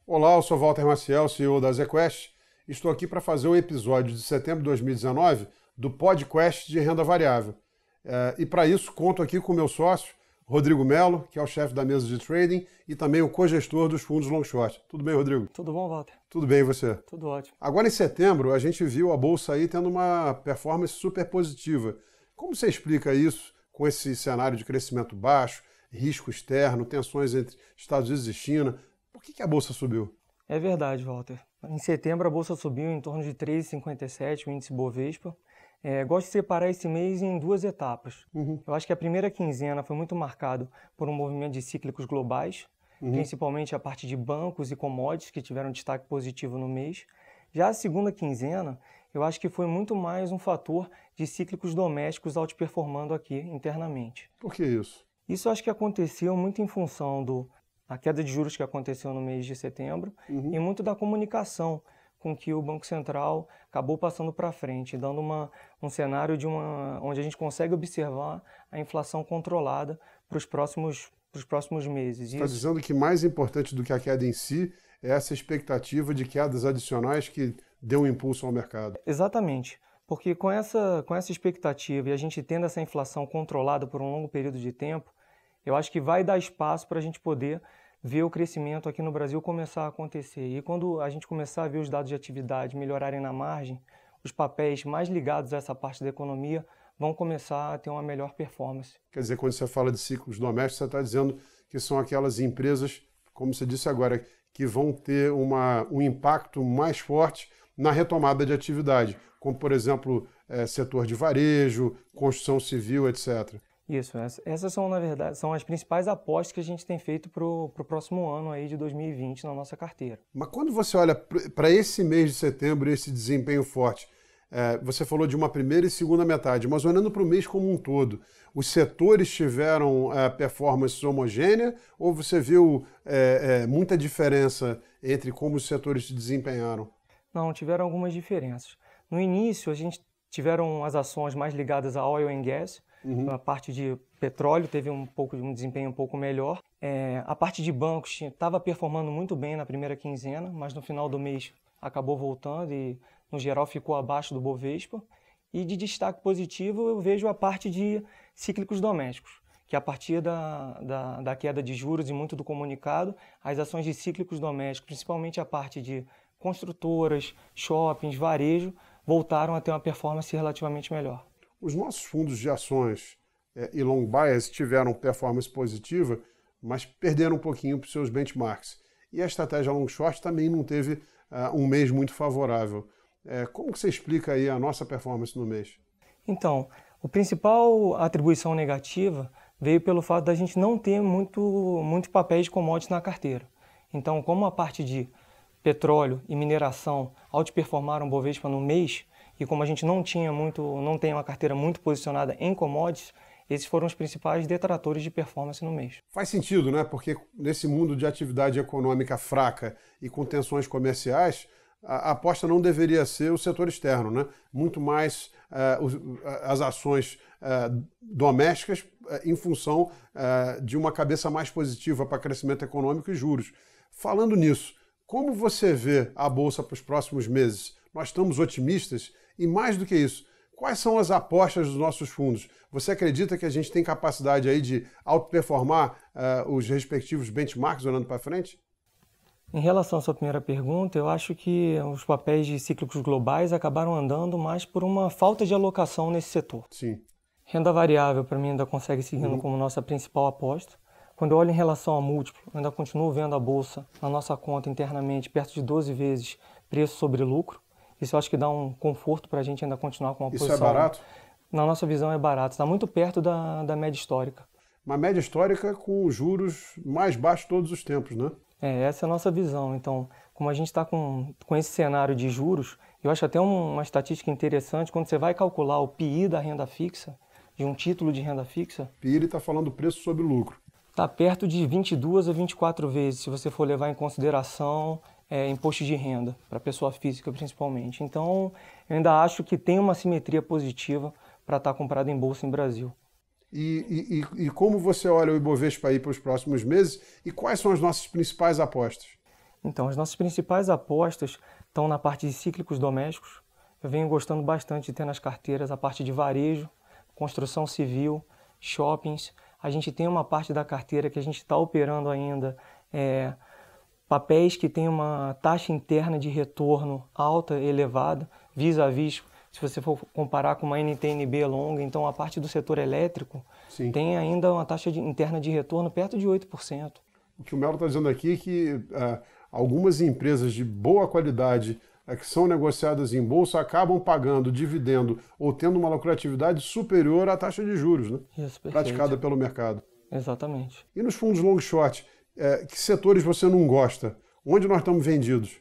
Olá, eu sou Walter Maciel, CEO da ZQuest. Estou aqui para fazer o episódio de setembro de 2019 do podcast de renda variável. E para isso, conto aqui com o meu sócio, Rodrigo Melo, que é o chefe da mesa de trading e também o cogestor dos fundos long short. Tudo bem, Rodrigo? Tudo bom, Walter? Tudo bem, e você? Tudo ótimo. Agora, em setembro, a gente viu a Bolsa aí tendo uma performance super positiva. Como você explica isso com esse cenário de crescimento baixo, risco externo, tensões entre Estados Unidos e China? Por que a Bolsa subiu? É verdade, Walter. Em setembro, a Bolsa subiu em torno de 3,57, o índice Bovespa. Gosto de separar esse mês em duas etapas. Eu acho que a primeira quinzena foi muito marcado por um movimento de cíclicos globais, principalmente a parte de bancos e commodities, que tiveram destaque positivo no mês. Já a segunda quinzena, eu acho que foi muito mais um fator de cíclicos domésticos outperformando aqui internamente. Por que isso? Isso eu acho que aconteceu muito em função da queda de juros que aconteceu no mês de setembro e muito da comunicação com que o Banco Central acabou passando para frente, dando um cenário onde a gente consegue observar a inflação controlada para os próximos meses. Você está dizendo que mais importante do que a queda em si é essa expectativa de quedas adicionais que deu um impulso ao mercado. Exatamente, porque com essa expectativa e a gente tendo essa inflação controlada por um longo período de tempo, eu acho que vai dar espaço para a gente poder ver o crescimento aqui no Brasil começar a acontecer. E quando a gente começar a ver os dados de atividade melhorarem na margem, os papéis mais ligados a essa parte da economia vão começar a ter uma melhor performance. Quer dizer, quando você fala de ciclos domésticos, você está dizendo que são aquelas empresas, como você disse agora, que vão ter um impacto mais forte na retomada de atividade, como, por exemplo, setor de varejo, construção civil, etc. Isso, essas são, na verdade, são as principais apostas que a gente tem feito para o próximo ano aí de 2020 na nossa carteira. Mas quando você olha para esse mês de setembro, esse desempenho forte, você falou de uma primeira e segunda metade, mas olhando para o mês como um todo, os setores tiveram performance homogênea ou você viu muita diferença entre como os setores se desempenharam? Não, tiveram algumas diferenças. No início, a gente tiveram as ações mais ligadas a oil and gas, a parte de petróleo teve um desempenho um pouco melhor. A parte de bancos estava performando muito bem na primeira quinzena, mas no final do mês acabou voltando e, no geral, ficou abaixo do Bovespa. E de destaque positivo, eu vejo a parte de cíclicos domésticos, que a partir da queda de juros e muito do comunicado, as ações de cíclicos domésticos, principalmente a parte de construtoras, shoppings, varejo, voltaram a ter uma performance relativamente melhor. Os nossos fundos de ações e long bias tiveram performance positiva, mas perderam um pouquinho para os seus benchmarks. E a estratégia long short também não teve um mês muito favorável. Como que você explica aí a nossa performance no mês? Então, a principal atribuição negativa veio pelo fato da gente não ter muito papéis de commodities na carteira. Então, como a parte de petróleo e mineração outperformaram o Bovespa no mês, e como a gente não tem uma carteira muito posicionada em commodities, esses foram os principais detratores de performance no mês. Faz sentido, né? Porque nesse mundo de atividade econômica fraca e com tensões comerciais, a aposta não deveria ser o setor externo, né? Muito mais as ações domésticas em função de uma cabeça mais positiva para crescimento econômico e juros. Falando nisso, como você vê a Bolsa para os próximos meses? Nós estamos otimistas? E mais do que isso, quais são as apostas dos nossos fundos? Você acredita que a gente tem capacidade aí de outperformar os respectivos benchmarks olhando para frente? Em relação à sua primeira pergunta, eu acho que os papéis de cíclicos globais acabaram andando mais por uma falta de alocação nesse setor. Sim. Renda variável, para mim, ainda consegue seguindo como nossa principal aposta. Quando eu olho em relação a múltiplo, eu ainda continuo vendo a Bolsa na nossa conta internamente perto de 12 vezes preço sobre lucro. Isso eu acho que dá um conforto para a gente ainda continuar com uma posição. Isso é barato? Na nossa visão é barato, está muito perto da média histórica. Uma média histórica com juros mais baixos todos os tempos, né? Essa é a nossa visão. Então, como a gente está com esse cenário de juros, eu acho até uma estatística interessante, quando você vai calcular o PI da renda fixa, de um título de renda fixa... PI ele está falando preço sobre lucro. Está perto de 22 a 24 vezes, se você for levar em consideração imposto de renda, para pessoa física principalmente. Então, eu ainda acho que tem uma simetria positiva para estar comprado em bolsa em Brasil. E como você olha o Ibovespa aí para os próximos meses e quais são as nossas principais apostas? Então, as nossas principais apostas estão na parte de cíclicos domésticos. Eu venho gostando bastante de ter nas carteiras a parte de varejo, construção civil, shoppings. A gente tem uma parte da carteira que a gente está operando ainda, papéis que têm uma taxa interna de retorno alta, elevada, vis-à-vis, se você for comparar com uma NTNB longa. Então, a parte do setor elétrico Sim. tem ainda uma taxa interna de retorno perto de 8%. O que o Melo está dizendo aqui é que algumas empresas de boa qualidade que são negociadas em bolsa acabam pagando dividendo ou tendo uma lucratividade superior à taxa de juros, né? Isso, perfeito. Praticada pelo mercado. Exatamente. E nos fundos long short, que setores você não gosta? Onde nós estamos vendidos?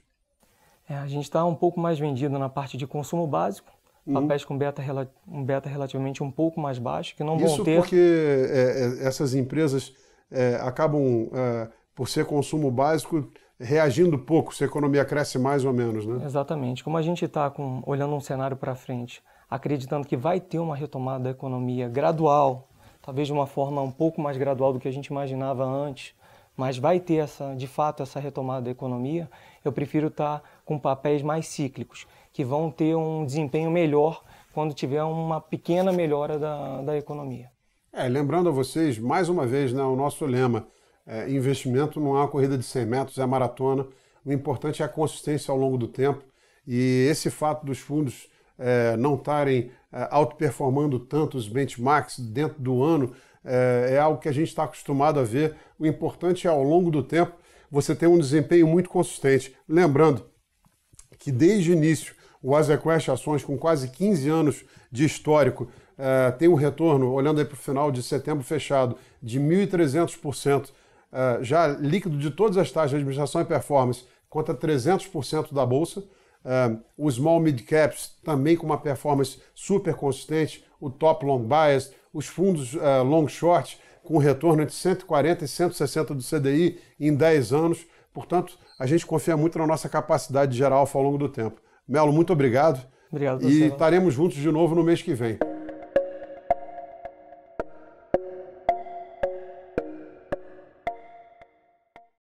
A gente está um pouco mais vendido na parte de consumo básico, papéis com um beta relativamente um pouco mais baixo, que não vão ter... Isso porque essas empresas acabam, por ser consumo básico, reagindo pouco, se a economia cresce mais ou menos, né? Exatamente. Como a gente está olhando um cenário para frente, acreditando que vai ter uma retomada da economia gradual, talvez de uma forma um pouco mais gradual do que a gente imaginava antes, mas vai ter, de fato, essa retomada da economia, eu prefiro estar com papéis mais cíclicos, que vão ter um desempenho melhor quando tiver uma pequena melhora da economia. Lembrando a vocês, mais uma vez, né, o nosso lema, investimento não é uma corrida de 100 metros, é maratona. O importante é a consistência ao longo do tempo. E esse fato dos fundos não estarem outperformando tanto os benchmarks dentro do ano é algo que a gente está acostumado a ver. O importante é, ao longo do tempo, você ter um desempenho muito consistente. Lembrando que, desde o início, o Azequest Ações, com quase 15 anos de histórico, tem um retorno, olhando aí para o final de setembro fechado, de 1.300%, já líquido de todas as taxas de administração e performance, contra 300% da Bolsa. Os Small Mid Caps também com uma performance super consistente, o Top Long Bias, os fundos Long Short com retorno entre 140% e 160% do CDI em 10 anos. Portanto, a gente confia muito na nossa capacidade de gerar alfa ao longo do tempo. Melo, muito obrigado. Obrigado, e estaremos juntos de novo no mês que vem.